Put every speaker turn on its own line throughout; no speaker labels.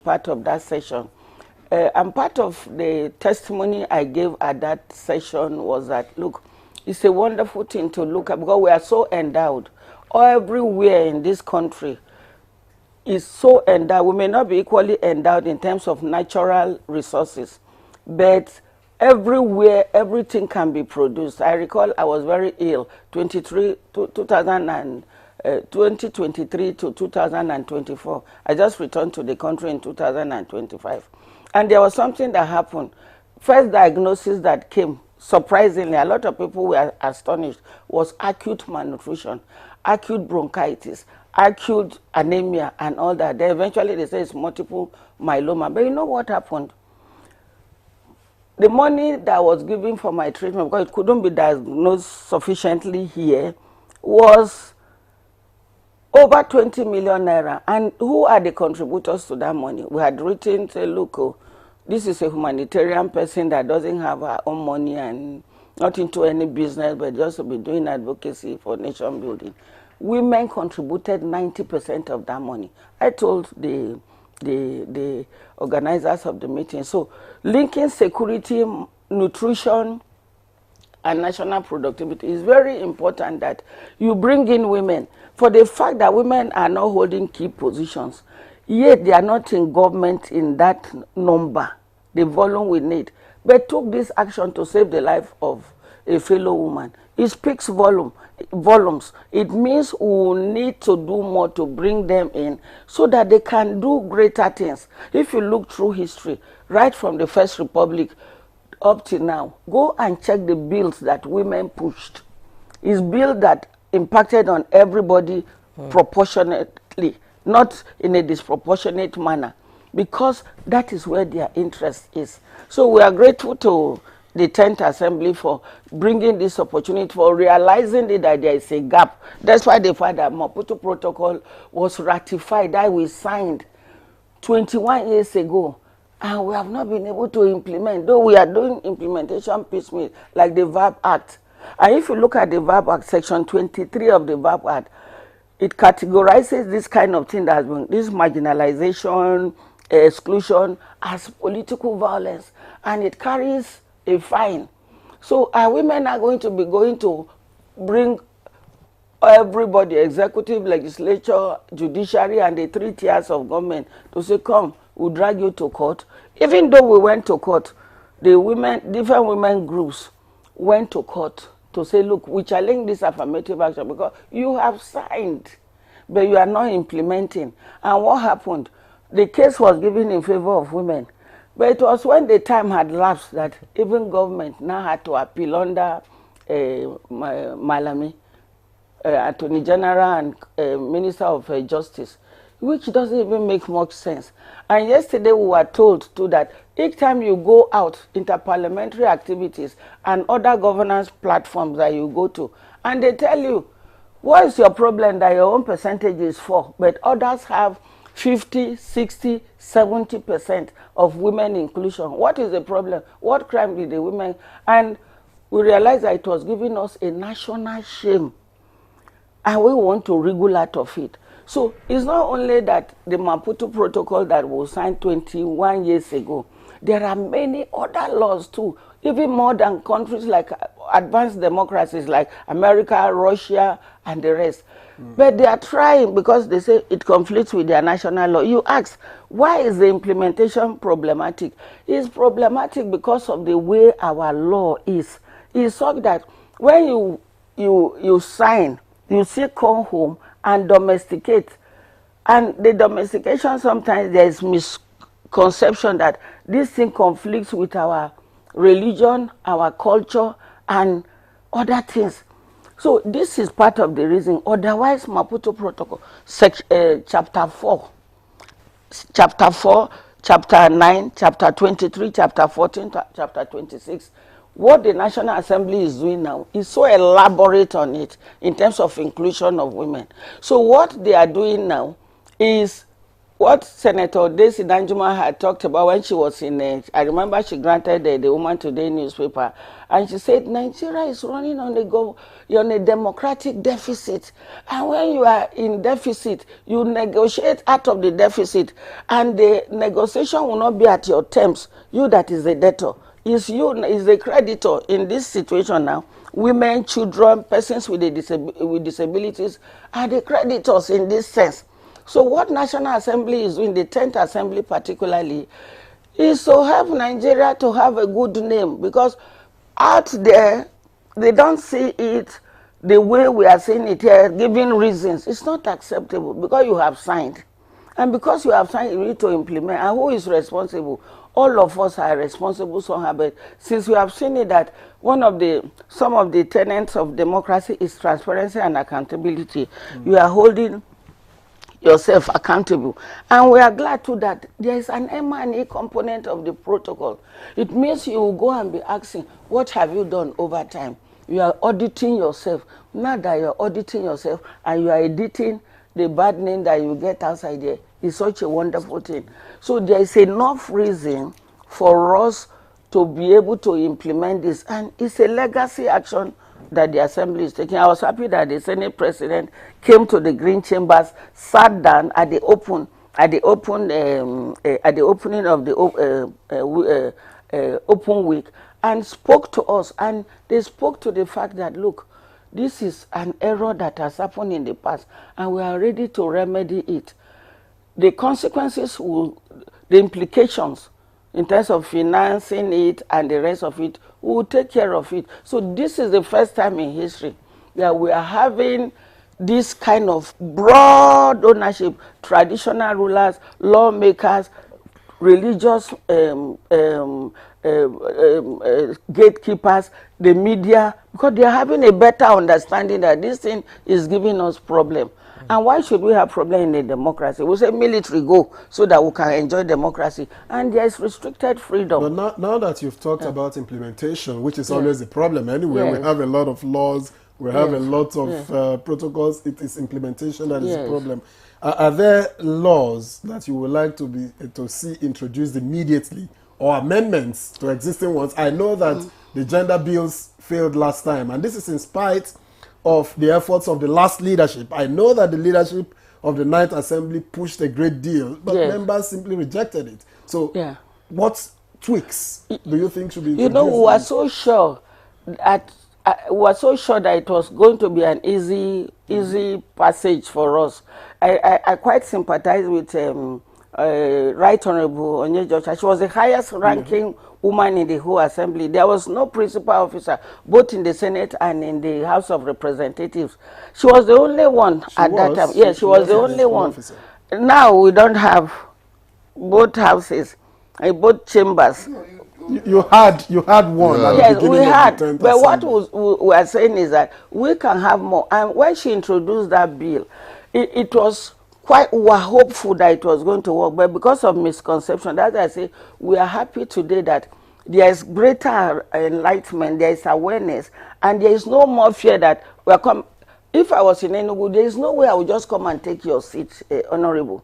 part of that session. And part of the testimony I gave at that session was that, look, it's a wonderful thing to look at because we are so endowed. Everywhere in this country is so endowed. We may not be equally endowed in terms of natural resources, but everywhere, everything can be produced. I recall I was very ill, 2023 to 2024. I just returned to the country in 2025. And there was something that happened. First diagnosis that came, surprisingly, a lot of people were astonished, was acute malnutrition, acute bronchitis, acute anemia, and all that. Then eventually they say it's multiple myeloma. But you know what happened? The money that was given for my treatment, because it couldn't be diagnosed sufficiently here, was over 20 million naira. And who are the contributors to that money? We had written, say, look, oh, this is a humanitarian person that doesn't have her own money and not into any business, but just to be doing advocacy for nation building. Women contributed 90% of that money. I told the organizers of the meeting. So linking security, nutrition, and national productivity is very important, that you bring in women. For the fact that women are not holding key positions, yet they are not in government in that number, the volume we need, but took this action to save the life of a fellow woman. It speaks volumes. It means we will need to do more to bring them in so that they can do greater things. If you look through history, right from the First Republic up to now, go and check the bills that women pushed. It's bills that impacted on everybody proportionately, not in a disproportionate manner, because that is where their interest is. So we are grateful to the 10th Assembly for bringing this opportunity, for realizing that there is a gap. That's why the fact that Maputo Protocol was ratified, that we signed 21 years ago, and we have not been able to implement, though we are doing implementation piecemeal, like the VAP Act. And if you look at the VAP Act, Section 23 of the VAP Act, it categorizes this kind of thing that has been, this marginalization, exclusion, as political violence, and it carries a fine. So our women are going to bring everybody, executive, legislature, judiciary, and the 3 tiers of government to say, come, we'll drag you to court. Even though we went to court, the women, different women groups went to court to say, look, we challenge this affirmative action because you have signed, but you are not implementing. And what happened? The case was given in favor of women. But it was when the time had lapsed that even government now had to appeal under Malami, Attorney General and Minister of Justice, which doesn't even make much sense. And yesterday we were told too that each time you go out, interparliamentary activities and other governance platforms that you go to, and they tell you, what is your problem that your own percentage is 4, but others have 50, 60, 70% of women inclusion. What is the problem? What crime did the women? And we realized that it was giving us a national shame, and we want to wriggle out of it. So it's not only that the Maputo Protocol that was signed 21 years ago, there are many other laws too, even more than countries like advanced democracies like America, Russia, and the rest. But they are trying because they say it conflicts with their national law. You ask, why is the implementation problematic? It's problematic because of the way our law is. It's such that when you sign, you say come home and domesticate. And the domestication, sometimes there is misconception that this thing conflicts with our religion, our culture, and other things. So this is part of the reason. Otherwise, Maputo Protocol, chapter 4, chapter 9, chapter 23, chapter 14, chapter 26, what the National Assembly is doing now is so elaborate on it in terms of inclusion of women. So what they are doing now is what Senator Desi Danjuma had talked about when she was in, I remember she granted the Woman Today newspaper, and she said Nigeria is running on a democratic deficit, and when you are in deficit, you negotiate out of the deficit, and the negotiation will not be at your terms. You that is the debtor, is the creditor in this situation now. Women, children, persons with disabilities are the creditors in this sense. So what National Assembly is doing, the 10th Assembly particularly, is to help Nigeria to have a good name, because out there, they don't see it the way we are seeing it here, giving reasons. It's not acceptable because you have signed. And because you have signed, you need to implement. And who is responsible? All of us are responsible somehow. But since we have seen it that some of the tenets of democracy is transparency and accountability, you are holding yourself accountable. And we are glad too that there is an M&A component of the protocol. It means you will go and be asking, what have you done over time? You are auditing yourself. Now that you are auditing yourself and you are editing the bad name that you get outside there, is such a wonderful thing. So there is enough reason for us to be able to implement this. And it's a legacy action that the Assembly is taking. I was happy that the Senate President came to the Green Chambers, sat down at the opening of the open week, and spoke to us. And they spoke to the fact that, look, this is an error that has happened in the past, and we are ready to remedy it. The consequences the implications in terms of financing it and the rest of it, we will take care of it. So this is the first time in history that we are having this kind of broad ownership, traditional rulers, lawmakers, religious gatekeepers, the media, because they are having a better understanding that this thing is giving us problem. And why should we have problem in a democracy? We say military go so that we can enjoy democracy. And there is restricted freedom.
But now that you've talked about implementation, which is always a problem anyway, we have a lot of laws, we have a lot of protocols, it is implementation that is a problem. Are there laws that you would like to see introduced immediately, or amendments to existing ones? I know that the gender bills failed last time, and this is in spite of the efforts of the last leadership. I know that the leadership of the 9th Assembly pushed a great deal, but members simply rejected it. So what tweaks do you think should be introduced?
You know, we were so sure that it was going to be an easy passage for us. I quite sympathize with Right Honorable Onyejocha. She was the highest ranking woman in the whole assembly. There was no principal officer, both in the Senate and in the House of Representatives. She was the only one at that time. Yes, she was the only one. Now we don't have both houses, both chambers.
You had one.
Yes, we had. But what we are saying is that we can have more. And when she introduced that bill, it was quite, we were hopeful that it was going to work, but because of misconception, that's why I say we are happy today that there is greater enlightenment, there is awareness, and there is no more fear that we are come. If I was in Enugu, there is no way I would just come and take your seat, Honorable,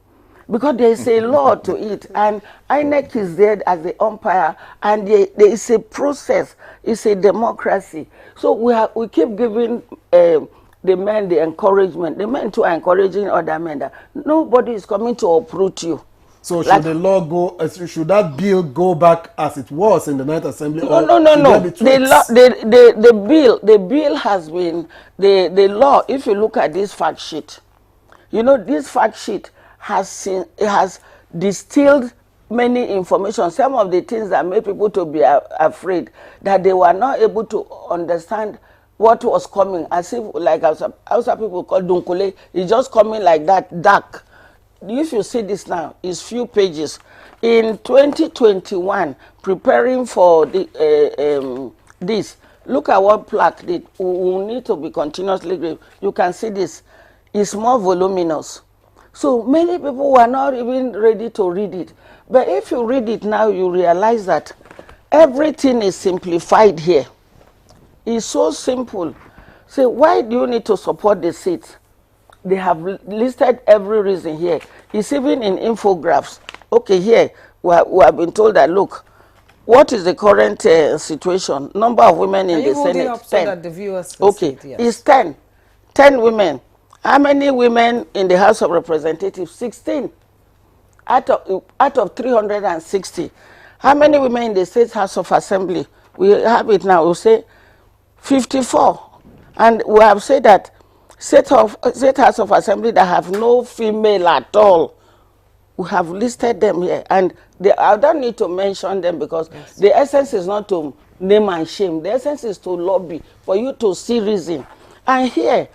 because there is a law to it, and INEC is there as the umpire, and there is a process. It's a democracy. So we keep giving the men the encouragement. The men too are encouraging other men that nobody is coming to uproot you.
So should the law go? Should that bill go back as it was in the 9th Assembly?
No. The bill has been the law. If you look at this fact sheet, you know this fact sheet has distilled many information. Some of the things that made people to be afraid, that they were not able to understand what was coming, as if like Hausa people call dunkule, it's just coming like that, dark. If you see this now, it's few pages. In 2021, preparing for this, look at what plaque did. We will need to be continuously graved. You can see this. It's more voluminous. So many people were not even ready to read it. But if you read it now, you realize that everything is simplified here. It's so simple. Say, why do you need to support the seats? they have listed every reason here. It's even in infographics. Okay, here we have been told that, look, what is the current situation? Number of women in the Senate?
Up 10. So that the viewers can
okay,
see it, yes.
It's 10. 10 women. How many women in the House of Representatives? 16. Out of 360. How many women in the State House of Assembly? We have it now. We'll say 54. And we have said that State House of Assembly that have no female at all, we have listed them here. And I don't need to mention them because yes, the essence is not to name and shame. The essence is to lobby for you to see reason. And here,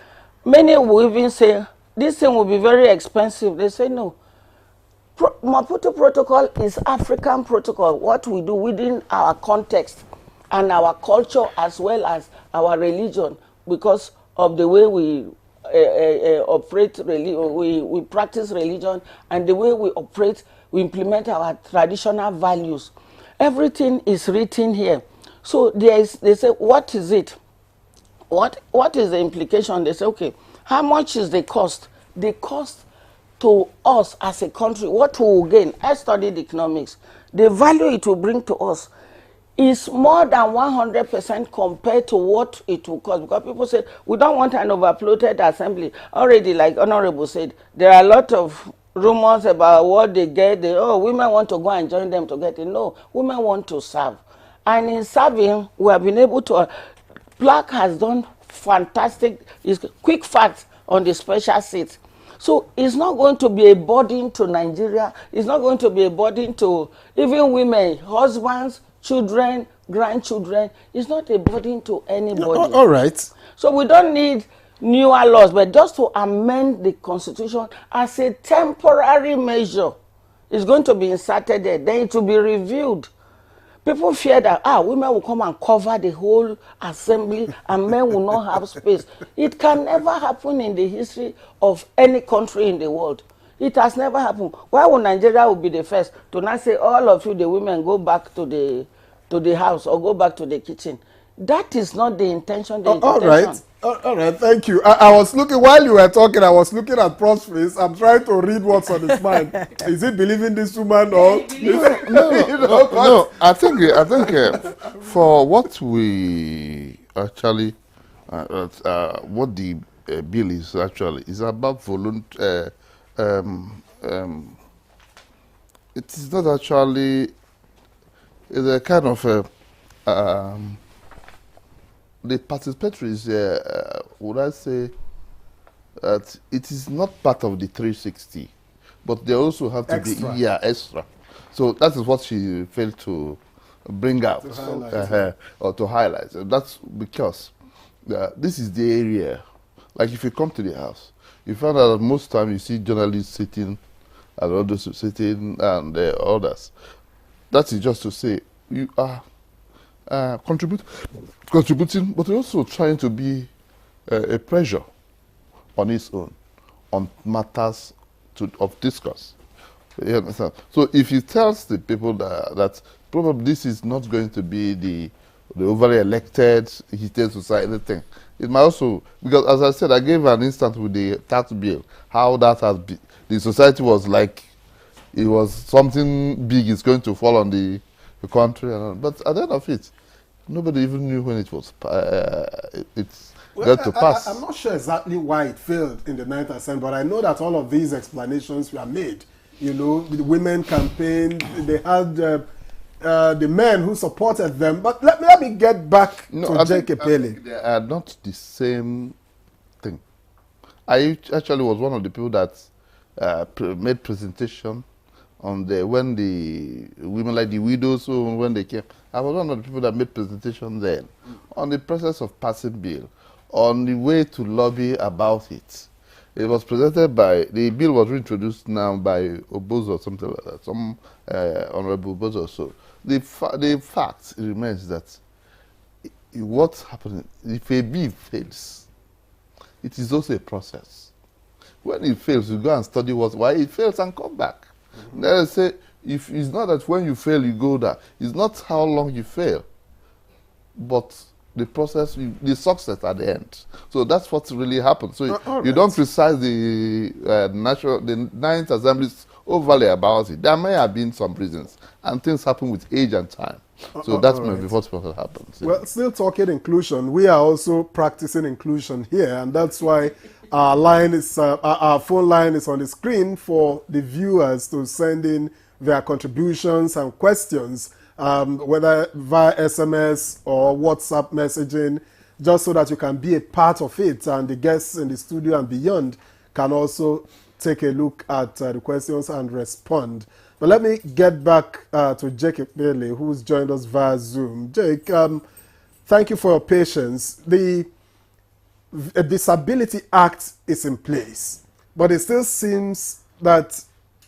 many will even say, this thing will be very expensive. They say, no. Maputo Protocol is African protocol, what we do within our context and our culture as well as our religion, because of the way we operate, we practice religion, and the way we operate, we implement our traditional values. Everything is written here. So they say, what is it? What is the implication? They say, okay, how much is the cost? The cost to us as a country, what we will gain. I studied economics. The value it will bring to us is more than 100% compared to what it will cost. Because people say, we don't want an overfloated assembly. Already, like Honorable said, there are a lot of rumors about what they get. Women want to go and join them to get it. No, women want to serve. And in serving, we have been able to... Black has done fantastic, quick facts on the special seats. So it's not going to be a burden to Nigeria. It's not going to be a burden to even women, husbands, children, grandchildren. It's not a burden to anybody.
All right.
So we don't need newer laws, but just to amend the Constitution as a temporary measure. It's going to be inserted there. Then it will be reviewed. People fear that women will come and cover the whole assembly and men will not have space. It can never happen in the history of any country in the world. It has never happened. Why would Nigeria will be the first to not say all of you, the women, go back to the house or go back to the kitchen? That is not the intention.
All right. All right, thank you. I was looking, while you were talking, I was looking at Pro's face. I'm trying to read what's on his mind. Is he believing this woman or...
No, I think for what we actually, what the bill is actually, is about it is not actually, it's a kind of, the participatory would I say that it is not part of the 360, but they also have to
extra.
Be extra. So that is what she failed to bring out or to highlight. That's because this is the area. Like if you come to the house, you find out that most time you see journalists sitting and others sitting and others. That is just to say you are contributing, but also trying to be a pressure on its own, on matters of discourse. You understand? So if he tells the people that probably this is not going to be the overly elected, he tells society thing, it might also, because as I said, I gave an instance with the tax bill, how that has been, the society was like, it was something big is going to fall on the country, but at the end of it, nobody even knew when it was got to pass.
I'm not sure exactly why it failed in the 9th Assembly, but I know that all of these explanations were made. You know, the women campaign, they had the men who supported them. But let me get back to J.K. Pele.
They are not the same thing. I actually was one of the people that made presentation on when the women, like the widows, when they came. I was one of the people that made presentation then on the process of passing bill, on the way to lobby about it. It was presented by, the bill was reintroduced now by Obozo or something like that, some Honorable Obozo. So the fact remains that what's happening, if a bill fails, it is also a process. When it fails, you go and study why it fails and come back. Then I say, if it's not that when you fail, you go there. It's not how long you fail, but the process, the success at the end. So that's what really happened. So you
right.
don't criticize the the Ninth Assembly's overly about it. There may have been some reasons, and things happen with age and time. So that's maybe what happens. Yeah.
Well, still talking inclusion, we are also practicing inclusion here, and that's why our line is our phone line is on the screen for the viewers to send in their contributions and questions, whether via SMS or WhatsApp messaging, just so that you can be a part of it, and the guests in the studio and beyond can also take a look at the questions and respond. But let me get back to Jake Bailey, who's joined us via Zoom. Jake, thank you for your patience. The Disability Act is in place, but it still seems that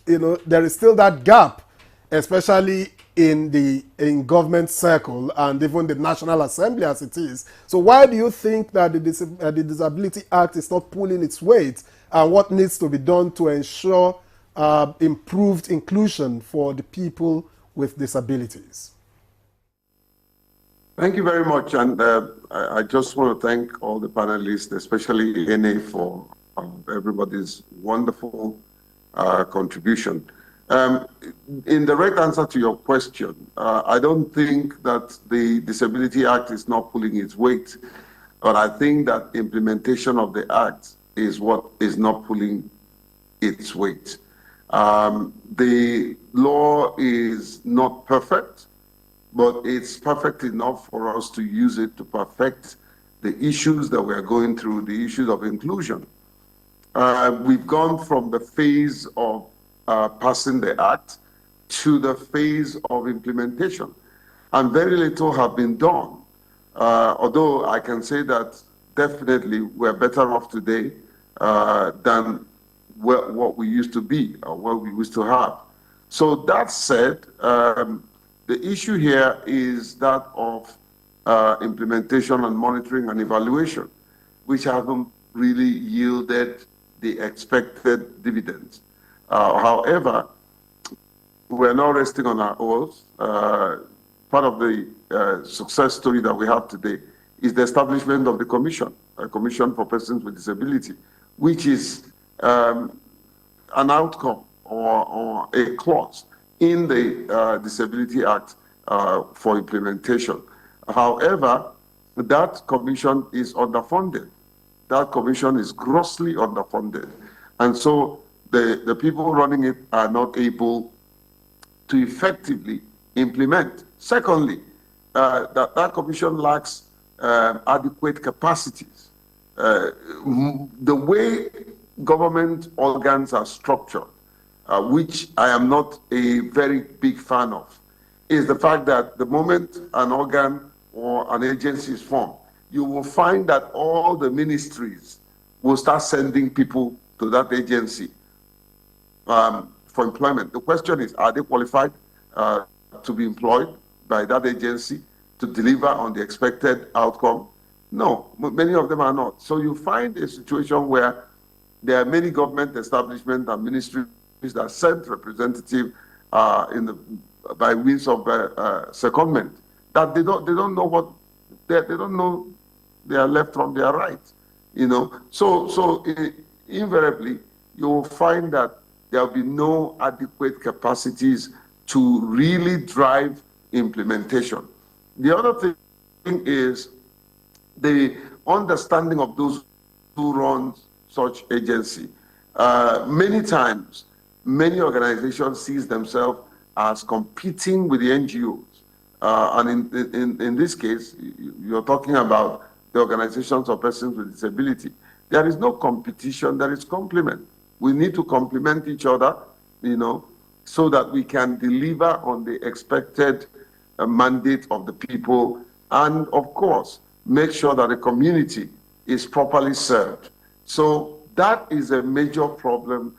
there is still that gap, especially in government circle and even the National Assembly as it is. So why do you think that the Disability Act is not pulling its weight, and what needs to be done to ensure improved inclusion for the people with disabilities?
Thank you very much, and I just want to thank all the panelists, especially NA, for everybody's wonderful contribution. In direct answer to your question, I don't think that the Disability Act is not pulling its weight, but I think that implementation of the Act is what is not pulling its weight. The law is not perfect, but it's perfect enough for us to use it to perfect the issues that we're going through, the issues of inclusion. We've gone from the phase of passing the act to the phase of implementation, and very little have been done. Although I can say that definitely we're better off today than what we used to be or what we used to have. So that said, the issue here is that of implementation and monitoring and evaluation, which haven't really yielded the expected dividends. However, we're not resting on our oars. Part of the success story that we have today is the establishment of the Commission, a Commission for Persons with Disability, which is an outcome or a clause in the Disability Act for implementation. However, that commission is underfunded. That commission is grossly underfunded. And so the people running it are not able to effectively implement. Secondly, that commission lacks adequate capacities. The way government organs are structured, which I am not a very big fan of, is the fact that the moment an organ or an agency is formed, you will find that all the ministries will start sending people to that agency for employment. The question is, are they qualified to be employed by that agency to deliver on the expected outcome? No, many of them are not. So you find a situation where there are many government establishments and ministries that send representatives by means of secondment, that they don't know what they don't know their left from their right, So invariably, you will find that there will be no adequate capacities to really drive implementation. The other thing is the understanding of those who run such agency. Many times, many organizations see themselves as competing with the NGOs. And in this case, you're talking about the organizations of persons with disability. There is no competition, there is complement. We need to complement each other, so that we can deliver on the expected mandate of the people, and of course, make sure that the community is properly served. So that is a major problem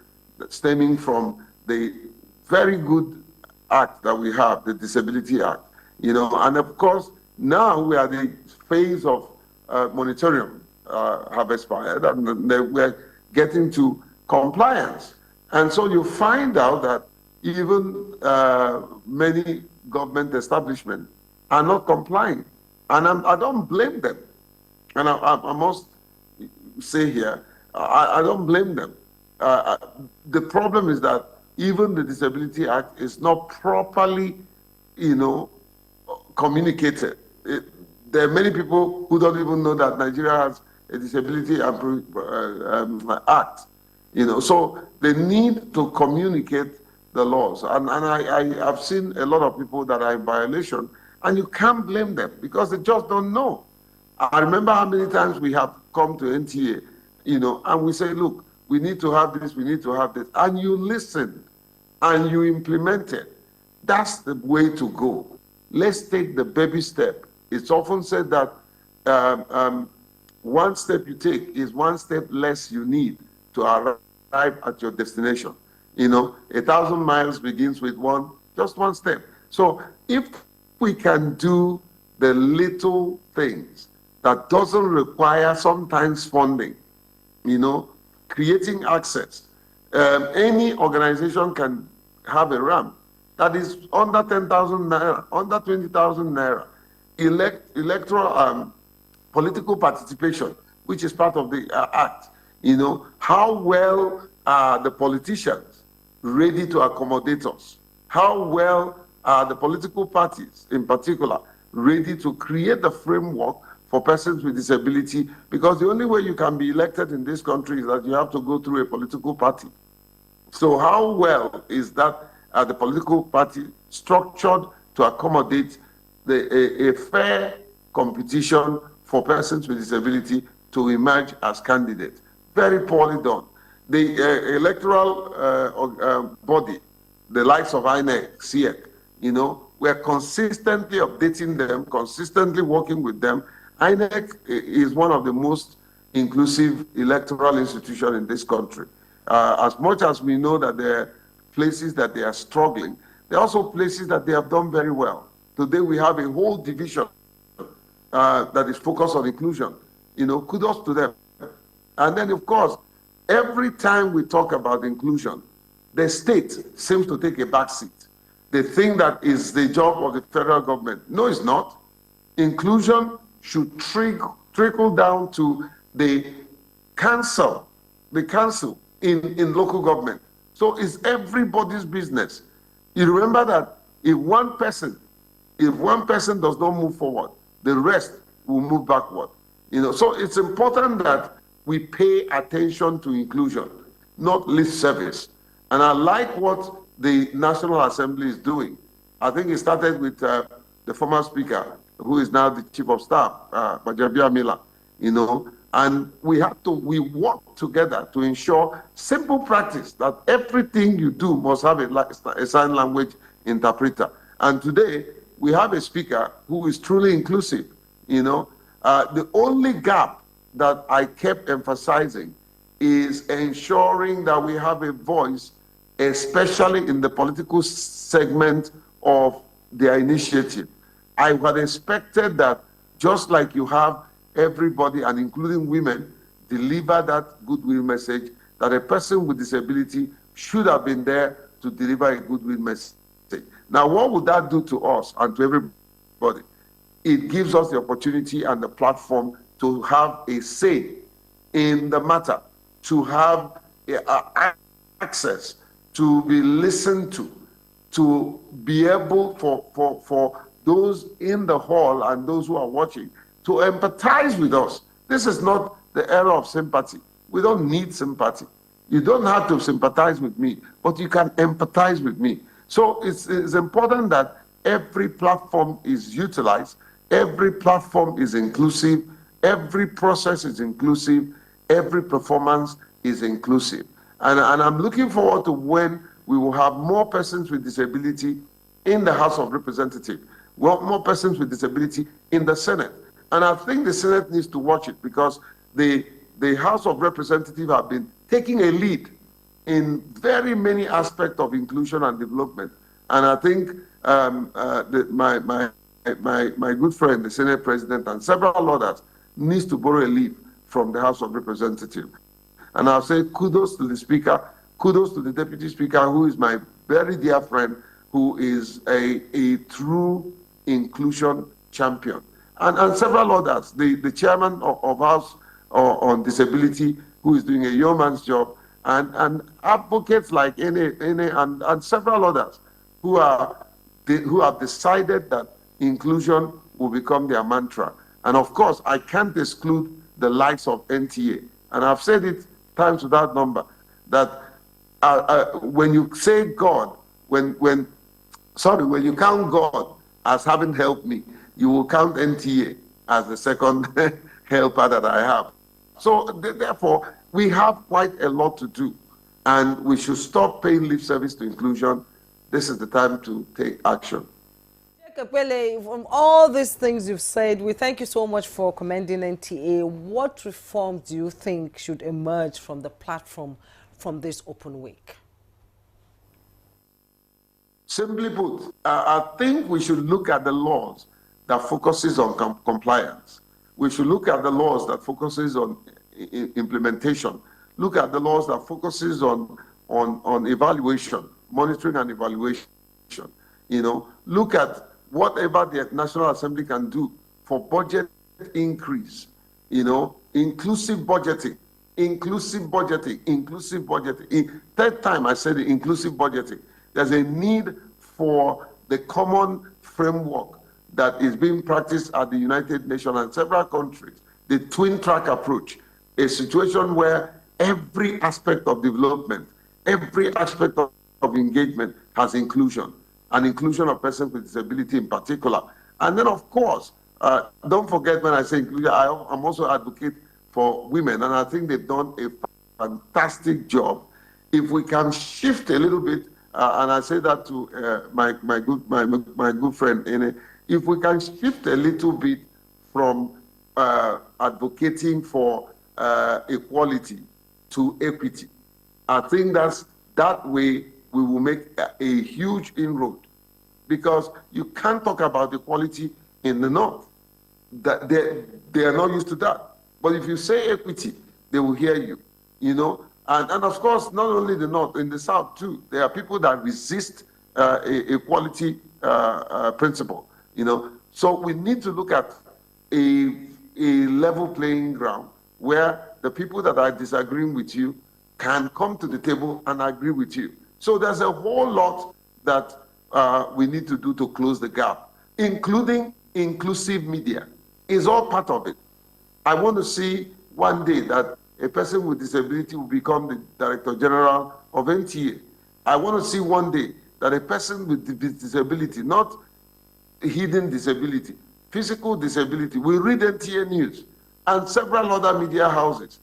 stemming from the very good act that we have, the Disability Act. And of course, now we are the phase of moratorium have expired, and we're getting to compliance. And so you find out that even many government establishments are not complying. And I don't blame them. And I must say here, I don't blame them. The problem is that even the Disability Act is not properly, you know, communicated. There are many people who don't even know that Nigeria has a Disability Act, you know, so they need to communicate the laws. And I've seen a lot of people that are in violation, and you can't blame them because they just don't know. I remember how many times we have come to NTA, you know, and we say, look, we need to have this, we need to have this. And you listen and you implement it. That's the way to go. Let's take the baby step. It's often said that one step you take is one step less you need to arrive at your destination. You know, 1,000 miles begins with just one step. So if we can do the little things that doesn't require sometimes funding, you know, creating access. Any organization can have a ramp that is under 10,000 naira, under 20,000 naira. Electoral political participation, which is part of the act. You know, how well are the politicians ready to accommodate us? How well are the political parties, in particular, ready to create the framework for persons with disability? Because the only way you can be elected in this country is that you have to go through a political party. So how well is that the political party structured to accommodate a fair competition for persons with disability to emerge as candidates? Very poorly done. The electoral body, the likes of INEC, CIEC, you know, we're consistently updating them, consistently working with them. INEC is one of the most inclusive electoral institutions in this country. As much as we know that there are places that they are struggling, there are also places that they have done very well. Today we have a whole division that is focused on inclusion. You know, kudos to them. And then, of course, every time we talk about inclusion, the state seems to take a back seat. They think that is the job of the federal government. No, it's not. Inclusion should trickle down to the council in local government. So it's everybody's business. You remember that if one person does not move forward, the rest will move backward. You know, so it's important that we pay attention to inclusion, not lip service. And I like what the National Assembly is doing. I think it started with the former speaker, who is now the chief of staff, Bajabia Mila, you know, and we work together to ensure simple practice that everything you do must have a sign language interpreter. And today, we have a speaker who is truly inclusive, you know. The only gap that I kept emphasizing is ensuring that we have a voice, especially in the political segment of their initiative. I had expected that just like you have everybody, and including women, deliver that goodwill message, that a person with disability should have been there to deliver a goodwill message. Now, what would that do to us and to everybody? It gives us the opportunity and the platform to have a say in the matter, to have access, to be listened to be able for those in the hall and those who are watching to empathize with us. This is not the era of sympathy. We don't need sympathy. You don't have to sympathize with me, but you can empathize with me. So it's important that every platform is utilized, every platform is inclusive, every process is inclusive, every performance is inclusive. And I'm looking forward to when we will have more persons with disability in the House of Representatives, more persons with disability in the Senate. And I think the Senate needs to watch it because the House of Representatives have been taking a lead in very many aspects of inclusion and development. And I think my good friend, the Senate President, and several others needs to borrow a lead from the House of Representatives. And I'll say kudos to the Speaker, kudos to the Deputy Speaker, who is my very dear friend, who is a true inclusion champion. and several others. The chairman of House on Disability, who is doing a yeoman's job, and advocates like and several others who have decided that inclusion will become their mantra. And of course, I can't exclude the likes of NTA. And I've said it times without number, that when you say God, when you count God as having helped me, you will count NTA as the second helper that I have. So therefore, we have quite a lot to do, and we should stop paying lip service to inclusion. This is the time to take action.
From all these things you've said, we thank you so much for commending NTA. What reforms do you think should emerge from the platform from this open week?
Simply put, I think we should look at the laws that focuses on compliance. We should look at the laws that focuses on implementation. Look at the laws that focuses on evaluation, monitoring and evaluation. Look at whatever the National Assembly can do for budget increase. Inclusive budgeting. Third time I said inclusive budgeting. There's a need for the common framework that is being practiced at the United Nations and several countries, the twin track approach, a situation where every aspect of development, every aspect of engagement has inclusion, and inclusion of persons with disability in particular. And then, of course, don't forget when I say inclusion, I'm also advocate for women, and I think they've done a fantastic job. If we can shift a little bit, and I say that to my good friend Ene, if we can shift a little bit from advocating for equality to equity, I think that way we will make a huge inroad, because you can't talk about equality in the North. That they are not used to that. But if you say equity, they will hear you. And of course, not only the North, in the South too, there are people that resist equality principle. So we need to look at a level playing ground where the people that are disagreeing with you can come to the table and agree with you. So there's a whole lot that we need to do to close the gap, including inclusive media. Is all part of it. I want to see one day that a person with disability will become the Director General of NTA. I want to see one day that a person with disability, not hidden disability, physical disability, will read NTA News and several other media houses.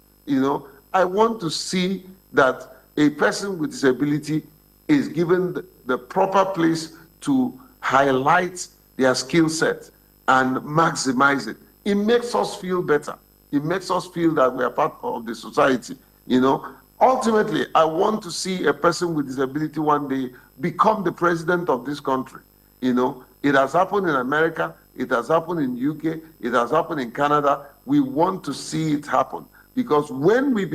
I want to see that a person with disability is given the proper place to highlight their skill set and maximize it. It makes us feel better. It makes us feel that we are part of the society. Ultimately, I want to see a person with disability one day become the president of this country. It has happened in America, it has happened in UK, it has happened in Canada. We want to see it happen, because when we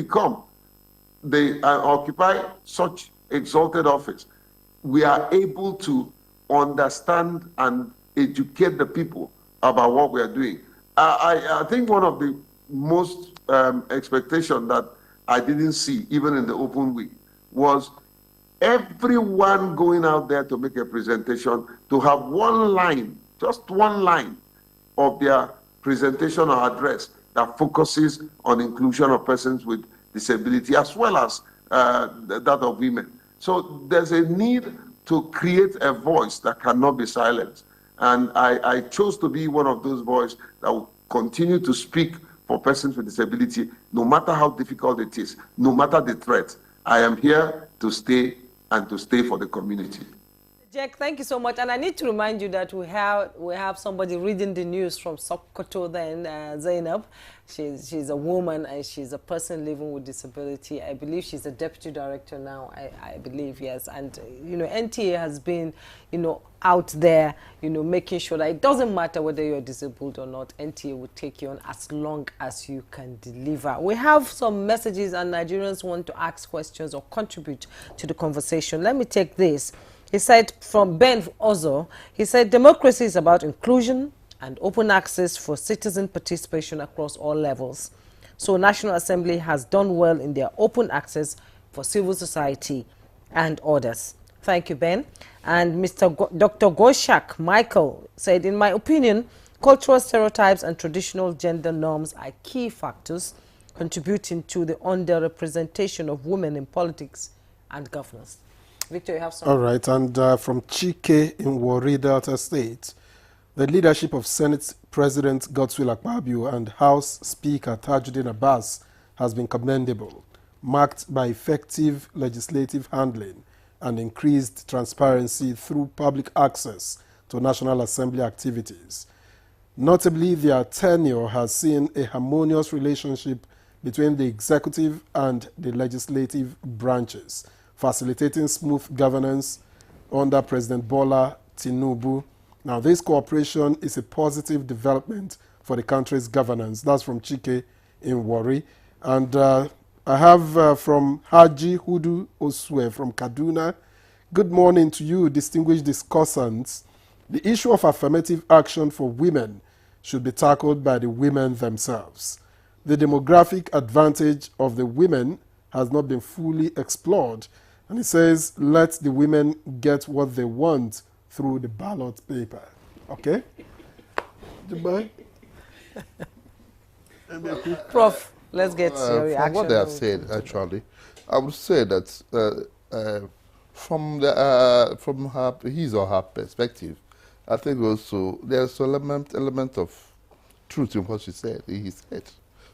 occupy such exalted office, we are able to understand and educate the people about what we are doing. I think one of the most expectation that I didn't see, even in the open week, was everyone going out there to make a presentation, to have one line, just one line of their presentation or address that focuses on inclusion of persons with disability, as well as that of women. So there's a need to create a voice that cannot be silenced. And I chose to be one of those voices that will continue to speak for persons with disability, no matter how difficult it is, no matter the threat. I am here to stay and to stay for the community.
Jack, thank you so much. And I need to remind you that we have somebody reading the news from Sokoto then, Zainab. She's a woman and she's a person living with disability. I believe she's a deputy director now, I believe, yes. And, NTA has been, out there, making sure that it doesn't matter whether you're disabled or not, NTA will take you on as long as you can deliver. We have some messages and Nigerians want to ask questions or contribute to the conversation. Let me take this. He said, from Ben Ozo, he said, democracy is about inclusion and open access for citizen participation across all levels. So National Assembly has done well in their open access for civil society and others. Thank you, Ben. And Dr. Goshak Michael said, in my opinion, cultural stereotypes and traditional gender norms are key factors contributing to the underrepresentation of women in politics and governance. Victor, you have something?
All right, and from Chike in Warri, Delta State, the leadership of Senate President Godswill Akpabio and House Speaker Tajuddin Abbas has been commendable, marked by effective legislative handling and increased transparency through public access to National Assembly activities. Notably, their tenure has seen a harmonious relationship between the executive and the legislative branches, facilitating smooth governance under President Bola Tinubu. Now, this cooperation is a positive development for the country's governance. That's from Chike in Warri. And I have from Haji Hudu Oswe from Kaduna. Good morning to you, distinguished discussants. The issue of affirmative action for women should be tackled by the women themselves. The demographic advantage of the women has not been fully explored. And it says, let the women get what they want through the ballot paper. Okay? Dubai?
Prof, let's get your reaction.
From what they have said, actually, I would say that from his or her perspective, I think also there's an element of truth in what he said.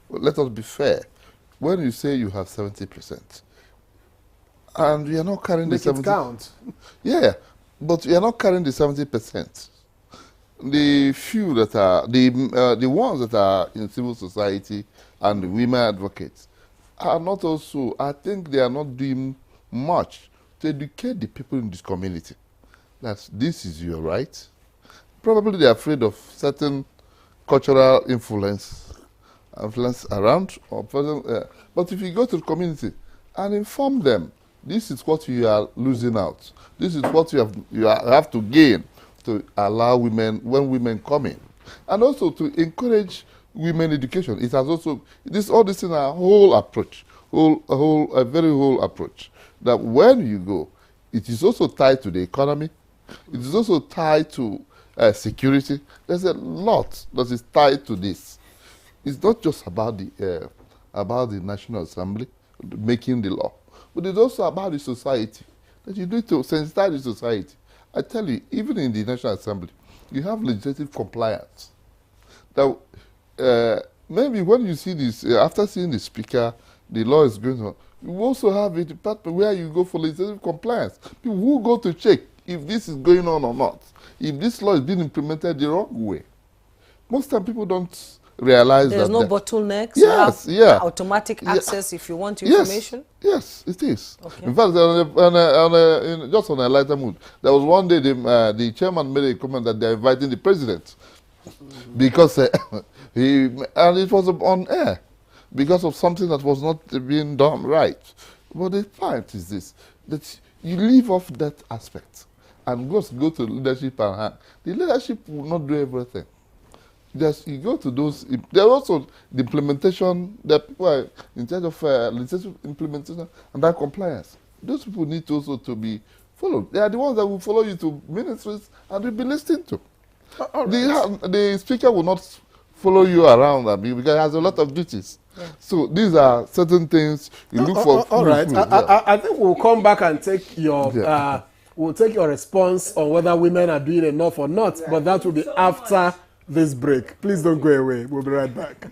Well, let us be fair. When you say you have 70%, and you are not carrying
Make
the 70%.
It count.
Yeah, but you are not carrying the 70%. The few that are, the ones that are in civil society and the women advocates are not also, I think they are not doing much to educate the people in this community that this is your right. Probably they are afraid of certain cultural influence around, or but if you go to the community and inform them, this is what you are losing out. This is what you have to gain to allow women, when women come in. And also to encourage women education. It has also, all this is a whole approach, a very whole approach. That when you go, it is also tied to the economy. It is also tied to security. There's a lot that is tied to this. It's not just about the National Assembly making the law, but it's also about the society, that you need to sensitize the society. I tell you, even in the National Assembly, you have legislative compliance. That maybe when you see this, after seeing the speaker, the law is going on, you also have a department where you go for legislative compliance. People who go to check if this is going on or not, if this law is being implemented the wrong way. Most time people don't realize
There's
that.
no bottlenecks.
Yes, yeah.
Automatic access if you want information.
Yes, it is.
Okay.
In fact, just on a lighter mood, there was one day the chairman made a comment that they're inviting the president because and it was on air because of something that was not being done right. But the point is this, that you leave off that aspect and just go to leadership and hand. The leadership will not do everything. You go to those. There are also the implementation. That people are in charge of legislative implementation and that compliance. Those people need also to be followed. They are the ones that will follow you to ministries and will be listened to. Right. The speaker will not follow you around because he has a lot of duties. Yeah. So these are certain things you look for.
All right. I think we'll come back and take your we'll take your response on whether women are doing enough or not. Yeah. But that will be after this break. Please don't go away. We'll be right back.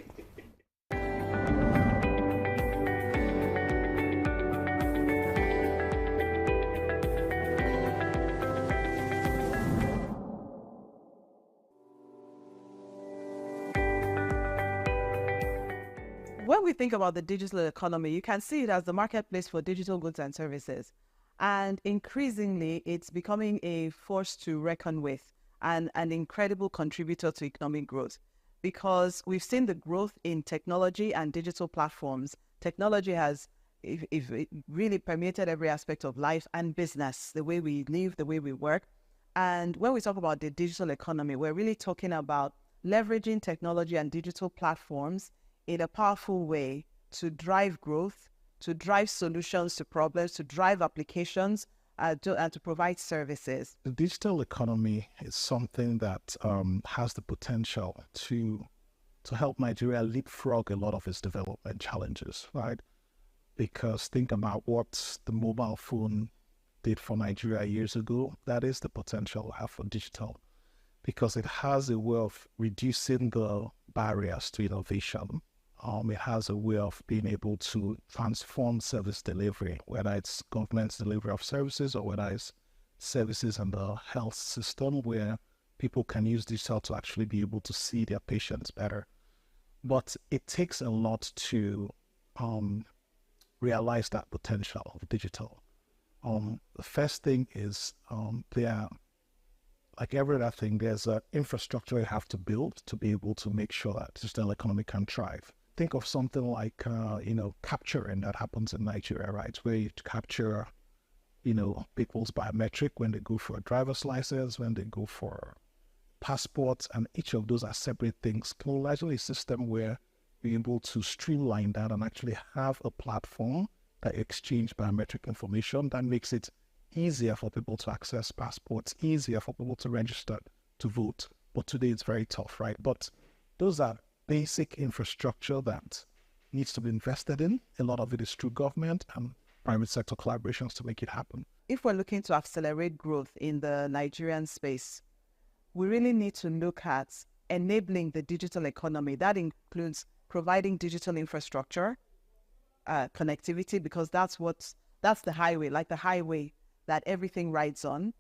When we think about the digital economy, you can see it as the marketplace for digital goods and services. And increasingly, it's becoming a force to reckon with and an incredible contributor to economic growth, because we've seen the growth in technology and digital platforms. Technology has it really permeated every aspect of life and business, the way we live, the way we work. And when we talk about the digital economy, we're really talking about leveraging technology and digital platforms in a powerful way to drive growth, to drive solutions to problems, to drive applications, and to provide services.
The digital economy is something that has the potential to help Nigeria leapfrog a lot of its development challenges, right? Because think about what the mobile phone did for Nigeria years ago. That is the potential we have for digital, because it has a way of reducing the barriers to innovation. It has a way of being able to transform service delivery, whether it's government's delivery of services or whether it's services in the health system where people can use digital to actually be able to see their patients better. But it takes a lot to realize that potential of digital. The first thing is there, like every other thing, there's an infrastructure you have to build to be able to make sure that digital economy can thrive. Think of something like, capturing that happens in Nigeria, right? Where you capture, people's biometric when they go for a driver's license, when they go for passports, and each of those are separate things. Largely a system where you're able to streamline that and actually have a platform that exchange biometric information that makes it easier for people to access passports, easier for people to register to vote. But today it's very tough, right? But those are basic infrastructure that needs to be invested in. A lot of it is through government and private sector collaborations to make it happen.
If we're looking to accelerate growth in the Nigerian space, we really need to look at enabling the digital economy. That includes providing digital infrastructure, connectivity, because that's the highway, like the highway that everything rides on.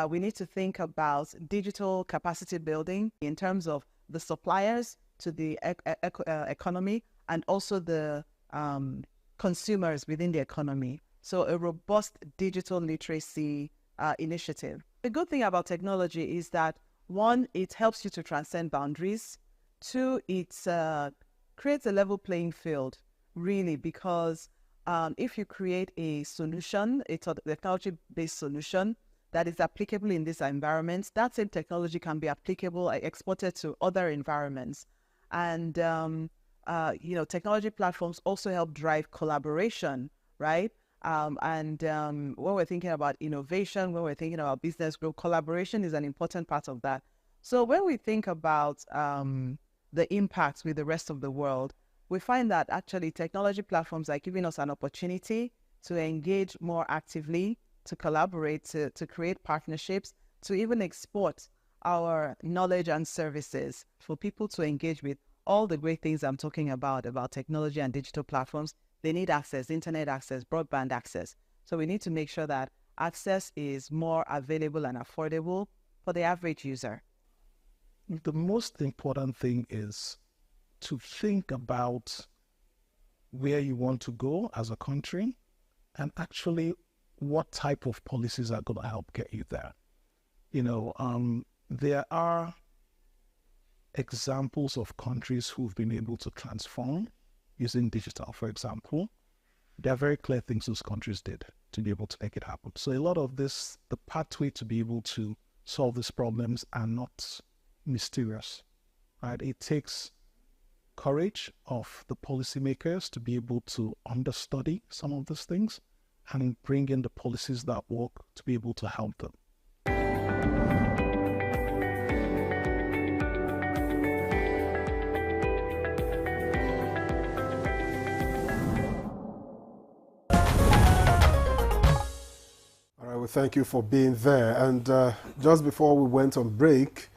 We need to think about digital capacity building in terms of the suppliers to the economy and also the consumers within the economy. So a robust digital literacy initiative. The good thing about technology is that, one, it helps you to transcend boundaries. Two, it creates a level playing field, really, because if you create a solution, a technology-based solution that is applicable in this environment, that same technology can be applicable, exported to other environments. And, technology platforms also help drive collaboration, right? When we're thinking about innovation, when we're thinking about business growth, collaboration is an important part of that. So when we think about the impacts with the rest of the world, we find that actually technology platforms are giving us an opportunity to engage more actively, to collaborate, to create partnerships, to even export our knowledge and services for people to engage with. All the great things I'm talking about technology and digital platforms, they need access, internet access, broadband access. So we need to make sure that access is more available and affordable for the average user.
The most important thing is to think about where you want to go as a country and actually what type of policies are going to help get you there. There are examples of countries who've been able to transform using digital, for example. There are very clear things those countries did to be able to make it happen. So a lot of this, the pathway to be able to solve these problems are not mysterious, right? It takes courage of the policymakers to be able to understudy some of these things and bring in the policies that work to be able to help them.
We thank you for being there. And just before we went on break,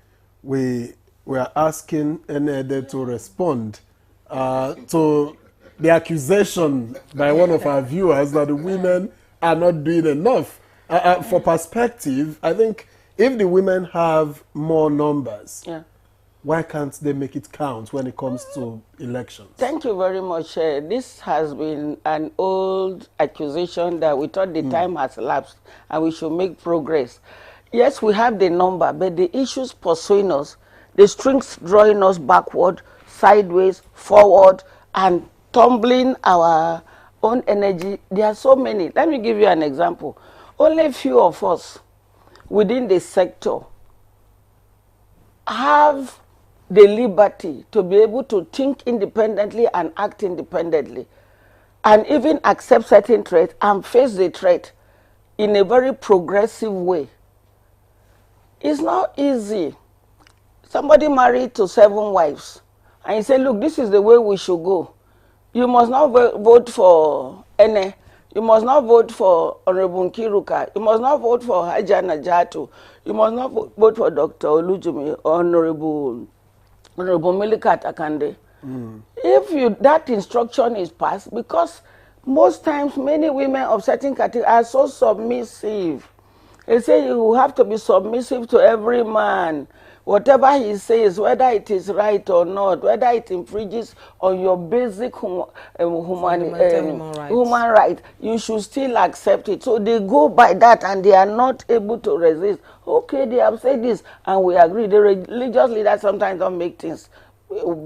we were asking Enede to respond to the accusation by one of our viewers that the women are not doing enough. For perspective, I think if the women have more numbers, why can't they make it count when it comes to elections?
Thank you very much. This has been an old accusation that we thought the time has elapsed and we should make progress. Yes, we have the number, but the issues pursuing us, the strings drawing us backward, sideways, forward, and tumbling our own energy, there are so many. Let me give you an example. Only a few of us within the sector have the liberty to be able to think independently and act independently, and even accept certain threats and face the threat in a very progressive way. It's not easy. Somebody married to 7 wives, and you say, look, this is the way we should go. You must not vote for Ene. You must not vote for Honorable Nkiruka. You must not vote for Haja Najatu. You must not vote for Dr. Olujumi or Honorable Milikat Akande. If that instruction is passed, because most times many women of certain categories are so submissive. They say you have to be submissive to every man. Whatever he says, whether it is right or not, whether it infringes on your basic human right, you should still accept it. So they go by that and they are not able to resist. Okay, they have said this and we agree. The religious leaders sometimes don't make things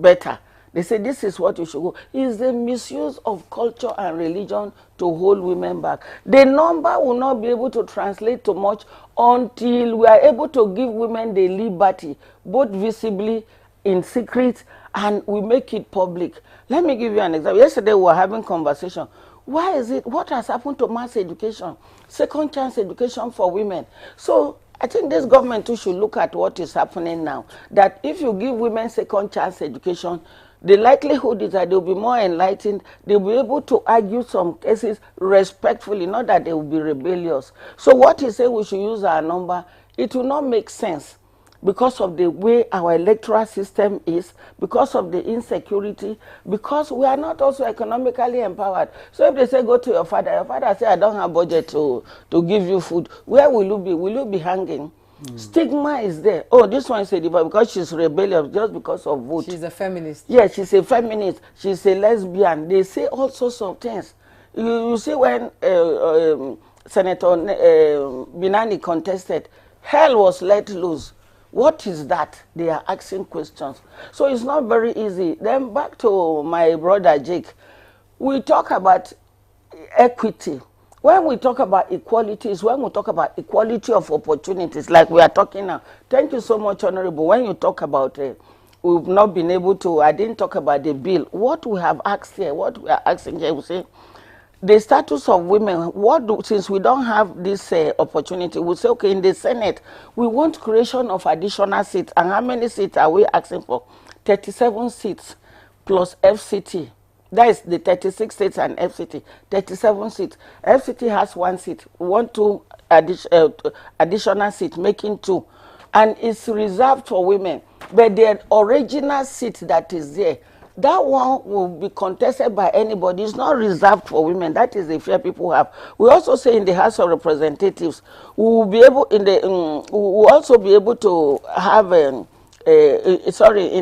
better. They say this is what you should go. It's the misuse of culture and religion to hold women back. The number will not be able to translate to much until we are able to give women the liberty, both visibly, in secret, and we make it public. Let me give you an example. Yesterday we were having conversation. Why is it, what has happened to mass education, second chance education for women? So I think this government too should look at what is happening now. That if you give women second chance education, the likelihood is that they'll be more enlightened. They'll be able to argue some cases respectfully, not that they will be rebellious. So what he said we should use our number, it will not make sense because of the way our electoral system is, because of the insecurity, because we are not also economically empowered. So if they say go to your father say I don't have budget to give you food, where will you be? Will you be hanging? Stigma is there. Oh, this one is a diva because she's rebellious just because of vote.
She's a feminist.
Yes, she's a feminist. She's a lesbian. They say all sorts of things. You see when Senator Binani contested, hell was let loose. What is that? They are asking questions. So it's not very easy. Then back to my brother Jake. We talk about equity. When we talk about equality, is when we talk about equality of opportunities, like we are talking now. Thank you so much, Honorable. When you talk about we've not been able to, I didn't talk about the bill. What we have asked here, what we are asking here, we say, the status of women, since we don't have this opportunity, we say, okay, in the Senate, we want creation of additional seats. And how many seats are we asking for? 37 seats plus FCT. That is the 36 states and FCT, 37 seats. FCT has 1 seat. We want 2 additional seats, making 2. And it's reserved for women. But the original seat that is there, that one will be contested by anybody. It's not reserved for women. That is the fear people have. We also say in the House of Representatives, we will be able, we will also be able to have in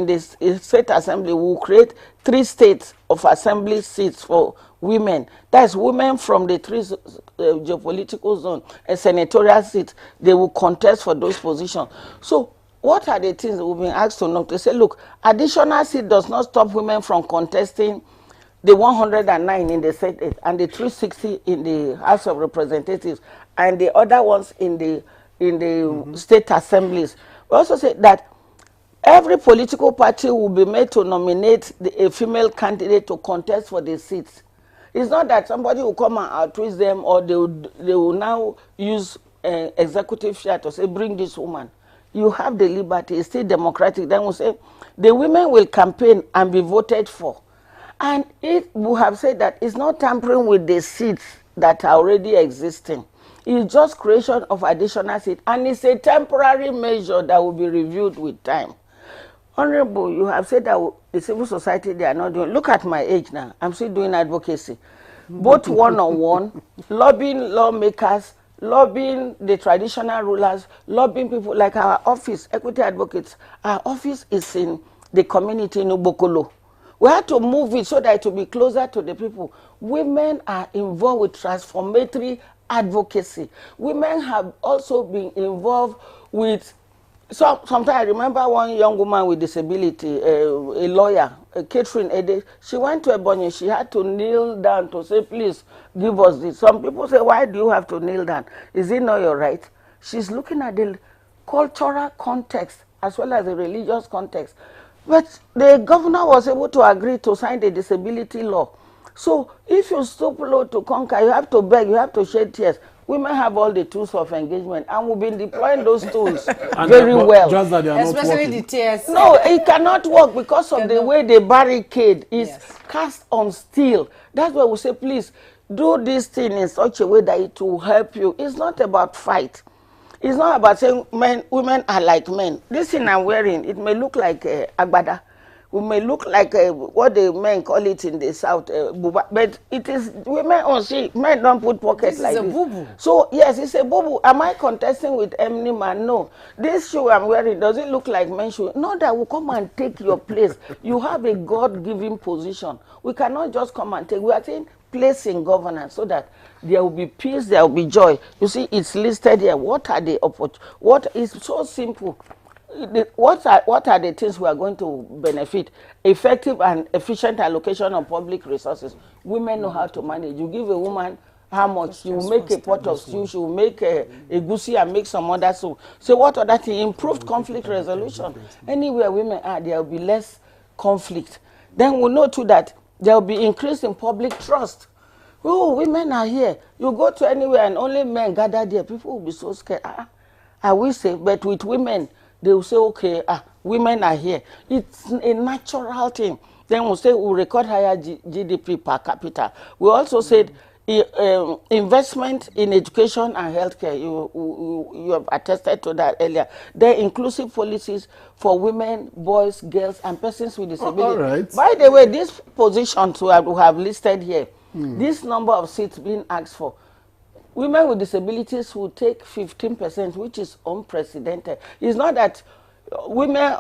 this state assembly, we will create 3 states of assembly seats for women. That's women from the 3 geopolitical zone, a senatorial seat. They will contest for those positions. So what are the things that we've been asked to know? To say, look, additional seat does not stop women from contesting the 109 in the Senate and the 360 in the House of Representatives and the other ones in the state assemblies. We also say that every political party will be made to nominate a female candidate to contest for the seats. It's not that somebody will come and outreach them, or they will now use executive share to say, bring this woman. You have the liberty, it's still democratic. Then we'll say, the women will campaign and be voted for. And it will have said that it's not tampering with the seats that are already existing. It's just creation of additional seats. And it's a temporary measure that will be reviewed with time. Honorable, you have said that the civil society, they are not doing. Look at my age now. I'm still doing advocacy. Both one-on-one, lobbying lawmakers, lobbying the traditional rulers, lobbying people like our office, Equity Advocates. Our office is in the community in Ubokolo. We have to move it so that it will be closer to the people. Women are involved with transformatory advocacy. Women have also been involved with, sometimes I remember one young woman with disability, a lawyer, Catherine Ede. She went to Ebonyi. She had to kneel down to say, please give us this. Some people say, why do you have to kneel down? Is it not your right? She's looking at the cultural context as well as the religious context. But the governor was able to agree to sign the disability law. So if you stoop low to conquer, you have to beg, you have to shed tears. Women have all the tools of engagement, and we've been deploying those tools very well.
Just that they are not
Especially
working.
the tears.
No, it cannot work because of the way the barricade is
Yes.
cast on steel. That's why we say, please do this thing in such a way that it will help you. It's not about fight. It's not about saying women are like men. This thing I'm wearing, it may look like agbada. We may look like what the men call it in the south, buba, but it is women on see. Men don't put pockets like this.
This is a boo-boo.
So yes, it's a boo-boo. Am I contesting with any man? No. This shoe I'm wearing, does it look like men's shoe? No, that will come and take your place. You have a God-given position. We cannot just come and take. We are saying place in governance so that there will be peace, there will be joy. You see, it's listed here. What are the opportunities? What is so simple? What are the things we are going to benefit? Effective and efficient allocation of public resources. Women know how to manage. You give a woman how much, she will make a pot of stew, she will make a goosey and make some other soup. So what other thing? Improved conflict resolution. Anywhere women are, there will be less conflict. Then we know too that there will be increase in public trust. Oh, women are here. You go to anywhere and only men gather there. People will be so scared. I will say, but with women, they will say, okay, women are here. It's a natural thing. Then we'll say we'll record higher GDP per capita. We also said investment in education and healthcare. You have attested to that earlier. There are inclusive policies for women, boys, girls, and persons with disability.
all right.
By the way, these positions we have listed here, this number of seats being asked for, women with disabilities will take 15%, which is unprecedented. It's not that women,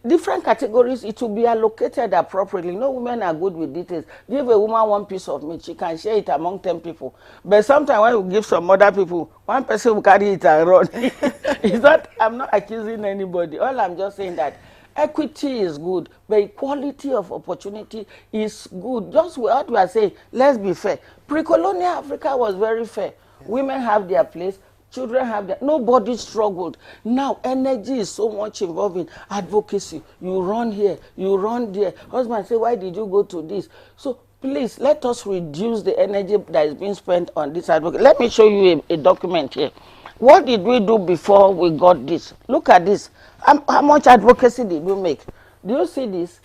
different categories, it will be allocated appropriately. No women are good with details. Give a woman one piece of meat, she can share it among 10 people. But sometimes when you give some other people, one person will carry it and run. It's not, I'm not accusing anybody. All I'm just saying that equity is good, but equality of opportunity is good. Just what we are saying, let's be fair. Pre-colonial Africa was very fair. Women have their place, children have their, nobody struggled. Now energy is so much involved in advocacy. You run here, you run there. Husband say, why did you go to this? So please, let us reduce the energy that is being spent on this advocacy. Let me show you a document here. What did we do before we got this? Look at this. How much advocacy did we make? Do you see this?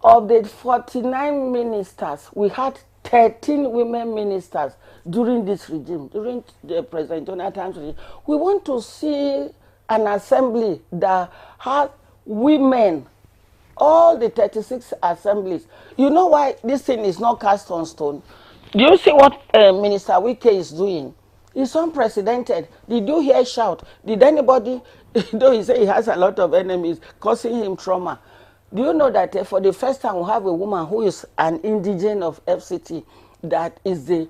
Of the 49 ministers, we had 13 women ministers during this regime, during the President Jonathan's regime. We want to see an assembly that has women, all the 36 assemblies. You know why this thing is not cast on stone? Do you see what Minister Wike is doing? It's unprecedented. Did you hear shout? Did anybody, though he say he has a lot of enemies, causing him trauma? Do you know that for the first time we have a woman who is an indigene of FCT that is the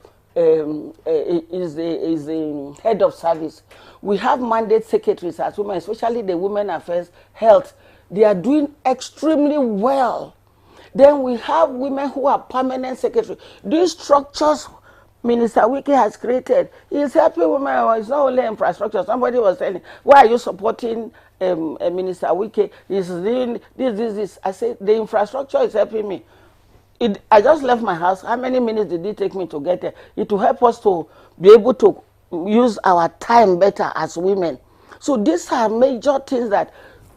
head of service? We have mandate secretaries as women, especially the Women Affairs, Health. They are doing extremely well. Then we have women who are permanent secretaries. These structures Minister Wike has created is helping women. It's not only infrastructure. Somebody was saying, why are you supporting Minister Wike? He's doing this. I said, the infrastructure is helping me. I just left my house. How many minutes did it take me to get there? It will help us to be able to use our time better as women. So these are major things that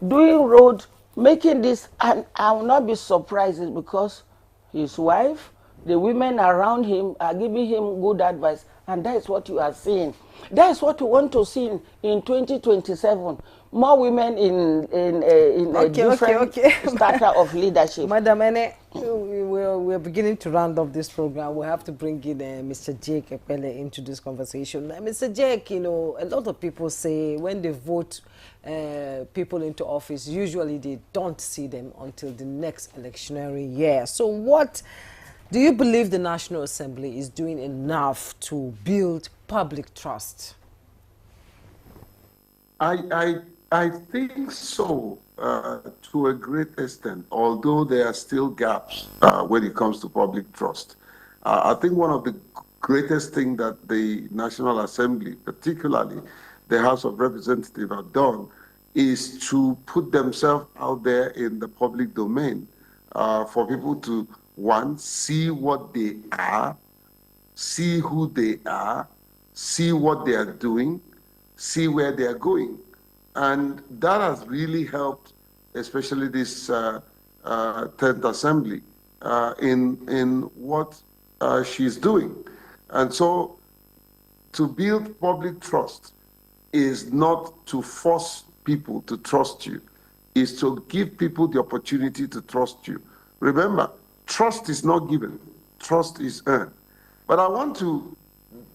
doing road, making this, and I will not be surprised because his wife, the women around him are giving him good advice, and that is what you are seeing. That is what we want to see in 2027. More women in a different strata of leadership.
Madam Ene, we're beginning to round up this program. We have to bring in Mr. Jake Ekpele into this conversation. Mr. Jake, you know, a lot of people say when they vote people into office, usually they don't see them until the next electionary year. So what do you believe the National Assembly is doing enough to build public trust?
I think so, to a great extent, although there are still gaps when it comes to public trust. I think one of the greatest things that the National Assembly, particularly the House of Representatives, have done is to put themselves out there in the public domain for people to, one, see what they are, see who they are, see what they are doing, see where they are going. And that has really helped, especially this 10th Assembly, in what she's doing. And so to build public trust is not to force people to trust you, is to give people the opportunity to trust you. Remember, trust is not given, trust is earned. But I want to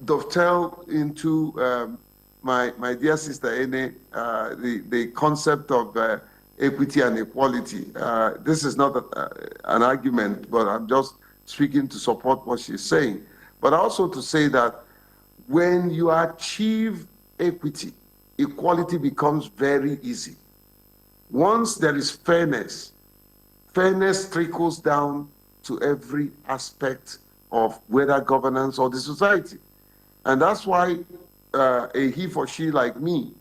dovetail into my dear sister Ene, the concept of equity and equality. This is not an argument, but I'm just speaking to support what she's saying. But also to say that when you achieve equity, equality becomes very easy. Once there is fairness, fairness trickles down to every aspect of whether governance or the society. And that's why a he for she like me,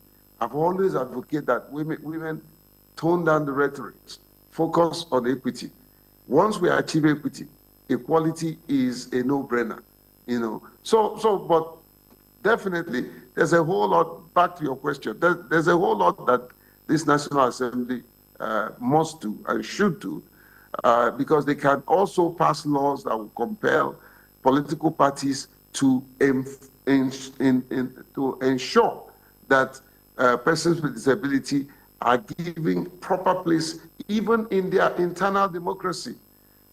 I've always advocated that women tone down the rhetoric, focus on equity. Once we achieve equity, equality is a no-brainer, you know. But definitely, there's a whole lot, back to your question, there's a whole lot that this National Assembly must do and should do, because they can also pass laws that will compel political parties to ensure that persons with disability are given proper place even in their internal democracy,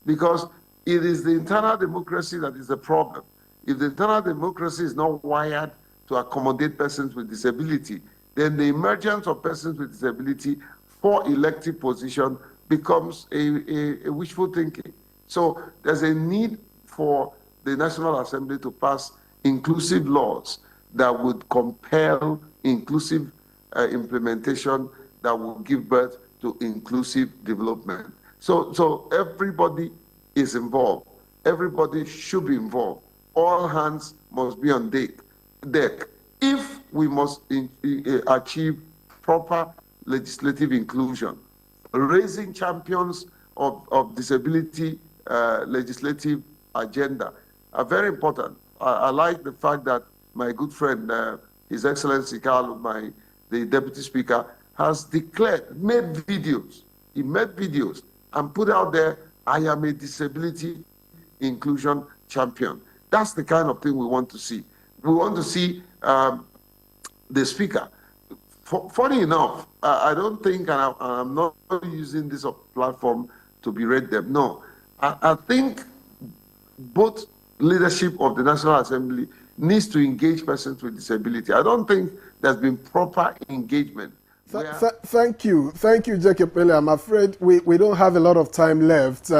because it is the internal democracy that is the problem. If the internal democracy is not wired to accommodate persons with disability, then the emergence of persons with disability for elective position becomes a wishful thinking. So there's a need for the National Assembly to pass inclusive laws that would compel inclusive implementation that will give birth to inclusive development. So everybody is involved. Everybody should be involved. All hands must be on deck if we must achieve proper legislative inclusion. Raising champions of disability legislative agenda are very important. I like the fact that my good friend, His Excellency Kalu, the Deputy Speaker, has declared, made videos. He made videos and put out there, I am a disability inclusion champion. That's the kind of thing we want to see. We want to see the speaker. Funny enough, I don't think, and I'm not using this platform to berate them. No, I think both leadership of the National Assembly needs to engage persons with disability. I don't think there's been proper engagement.
Thank you, Jacob Pele. I'm afraid we don't have a lot of time left.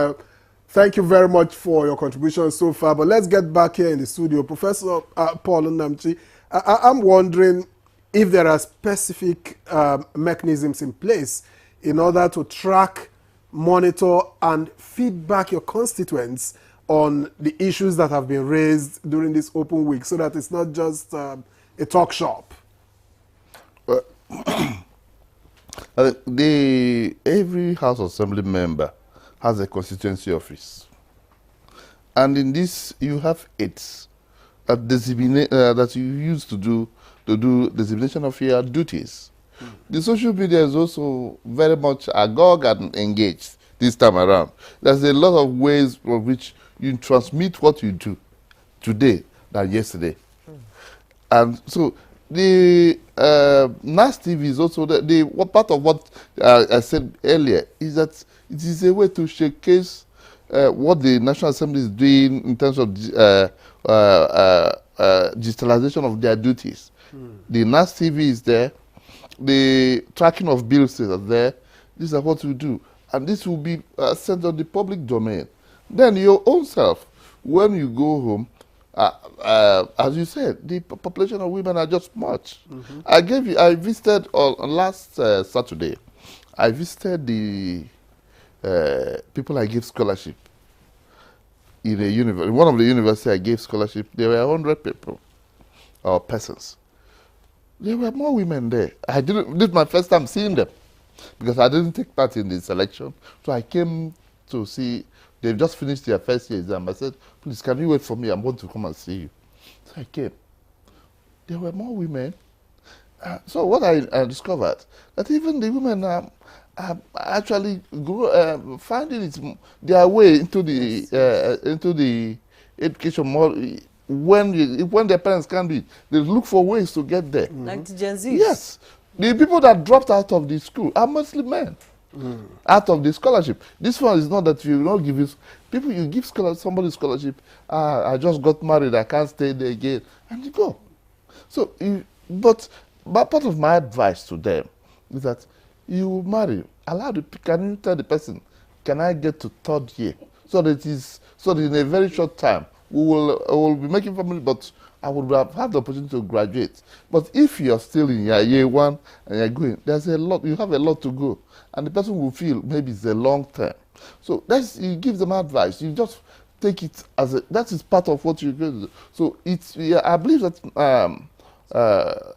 Thank you very much for your contribution so far, but let's get back here in the studio. Professor Paul Nnamchi, I'm wondering if there are specific mechanisms in place in order to track, monitor, and feedback your constituents on the issues that have been raised during this open week, so that it's not just a talk shop.
Every House Assembly member has a constituency office, and in this you have aides that you use to do designation of your duties. The social media is also very much agog and engaged this time around. There's a lot of ways of which you transmit what you do today than yesterday. And so the NAS TV is also part of what I said earlier, is that it is a way to showcase what the National Assembly is doing in terms of digitalization of their duties. The NAS TV is there, the tracking of bills are there. These are what we do, and this will be sent on the public domain. Then your own self, when you go home, as you said, the population of women are just much. I visited last Saturday. I visited the people I gave scholarship in a university. One of the universities I gave scholarship, there were 100 people or persons. there were more women there. This is my first time seeing them because I didn't take part in the selection. So I came to see, they've just finished their first year exam. I said, please, can you wait for me? I'm going to come and see you. So I came. There were more women. So what I discovered, that even the women are actually finding their way into the education more when their parents can't do it. They look for ways to get there.
Like the Gen Zs.
Yes. The people that dropped out of the school are mostly men. Out of the scholarship. This one is not that you not give it. People, you give somebody scholarship, I just got married, I can't stay there again, and you go. So, but part of my advice to them is that you marry, can you tell the person, can I get to third year? So that in a very short time, I will be making family, but I would have had the opportunity to graduate. But if you're still in your year one and you're going, you have a lot to go. And the person will feel maybe it's a long term. So you give them advice. You just take it that is part of what you're going to do. So I believe that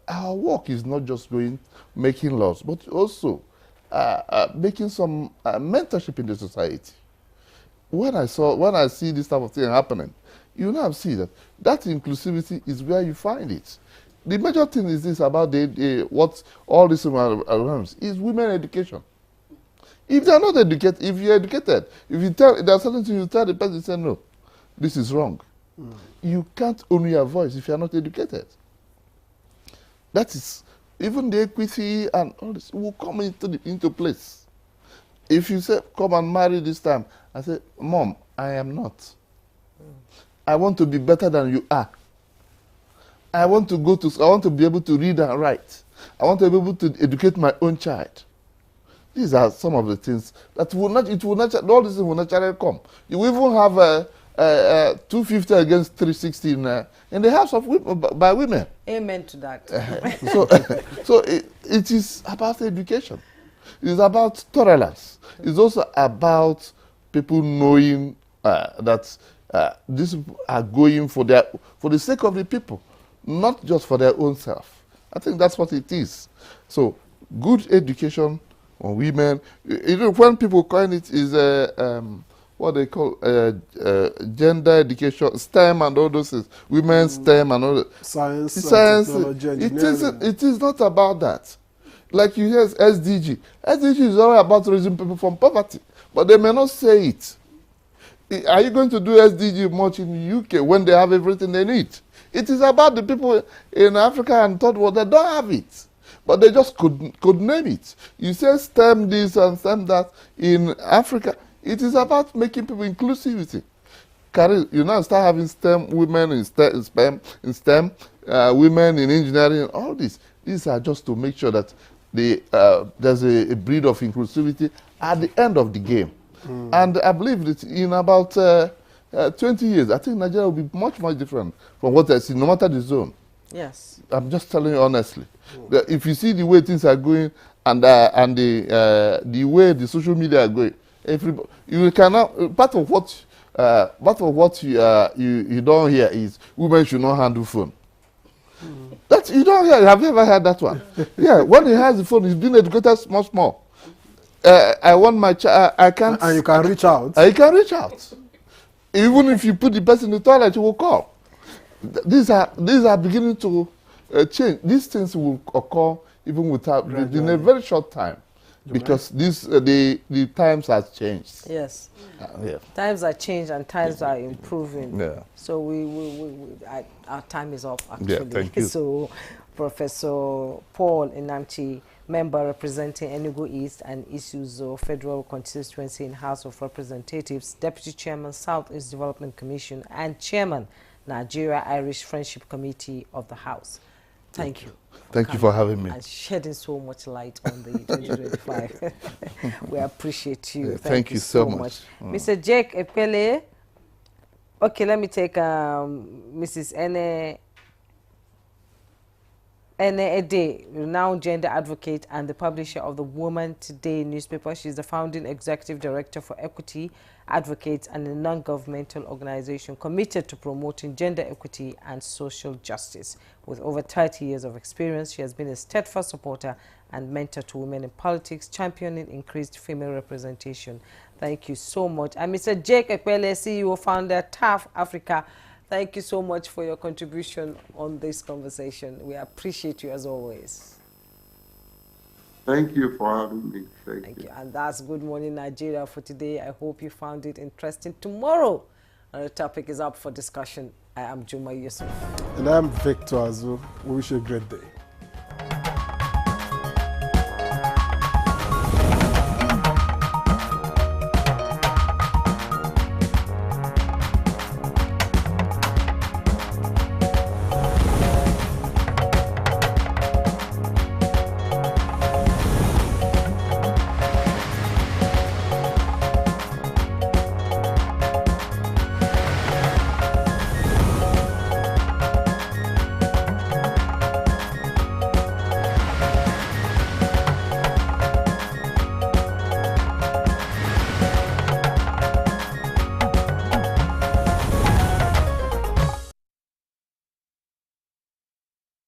our work is not just making laws, but also making some mentorship in the society. When I see this type of thing happening, you now see that inclusivity is where you find it. The major thing is this about what all this around is women education. If they are not educated, if you're educated, there's certain things you tell the person, you say, no, this is wrong. You can't own your voice if you're not educated. That is, even the equity and all this will come into place. If you say, come and marry this time, I say, Mom, I am not. I want to be better than you are. I want to be able to read and write. I want to be able to educate my own child. These are some of the things that all these will naturally come. You even have 250 against 360 in the house by women.
Amen to that.
So it is about education. It is about tolerance. It's also about people knowing that these people are going for the sake of the people, not just for their own self. I think that's what it is. So good education on women. When people coin it is what they call gender education, STEM and all those things. Women's STEM and all that.
Science, technology, engineering.
It is not about that. Like you hear SDG. SDG is all about raising people from poverty, but they may not say it. Are you going to do SDG much in the UK when they have everything they need? It is about the people in Africa and third world that don't have it. But they just could name it. You say STEM this and STEM that in Africa. It is about making people inclusivity. You now start having STEM women in STEM, women in engineering, all this. These are just to make sure that there's a breed of inclusivity at the end of the game. And I believe that in about 20 years, I think Nigeria will be much, much different from what I see, no matter the zone.
Yes.
I'm just telling you honestly. That if you see the way things are going and the way the social media are going, you cannot. Part of what you don't hear is women should not handle phone. That you don't hear. Have you ever heard that one? Yeah, when he has the phone, he's being educated small. I want my child. I can't.
And you can reach out.
You can reach out. Even if you put the person in the toilet, he will call. These are beginning to change. These things will occur even in a very short time, because the times has changed.
Yes.
Yeah.
Times are changed and times are improving.
Yeah.
So our time is up actually.
Yeah, thank you.
So Professor Paul Enamchi, member representing Enugu East and Isuzu Federal Constituency in House of Representatives, Deputy Chairman Southeast Development Commission, and Chairman Nigeria-Irish Friendship Committee of the House. Thank you.
Thank you for having me.
And shedding so much light on the 2025. We appreciate you.
Yeah,
thank you so much. Mr. Jake Epele. Okay, let me take Mrs. Ene Ede, renowned gender advocate and the publisher of the Woman Today newspaper. She's the founding executive director for Equity Advocates and a non-governmental organization committed to promoting gender equity and social justice. With over 30 years of experience, she has been a steadfast supporter and mentor to women in politics, championing increased female representation. Thank you so much. And Mr. Jake Ekpele, CEO, founder, TAF Africa. Thank you so much for your contribution on this conversation. We appreciate you as always.
Thank you for having me. Thank you.
And that's Good Morning Nigeria for today. I hope you found it interesting. Tomorrow, the topic is up for discussion. I am Juma Yusuf.
And I'm Victor Azu. We wish you a great day.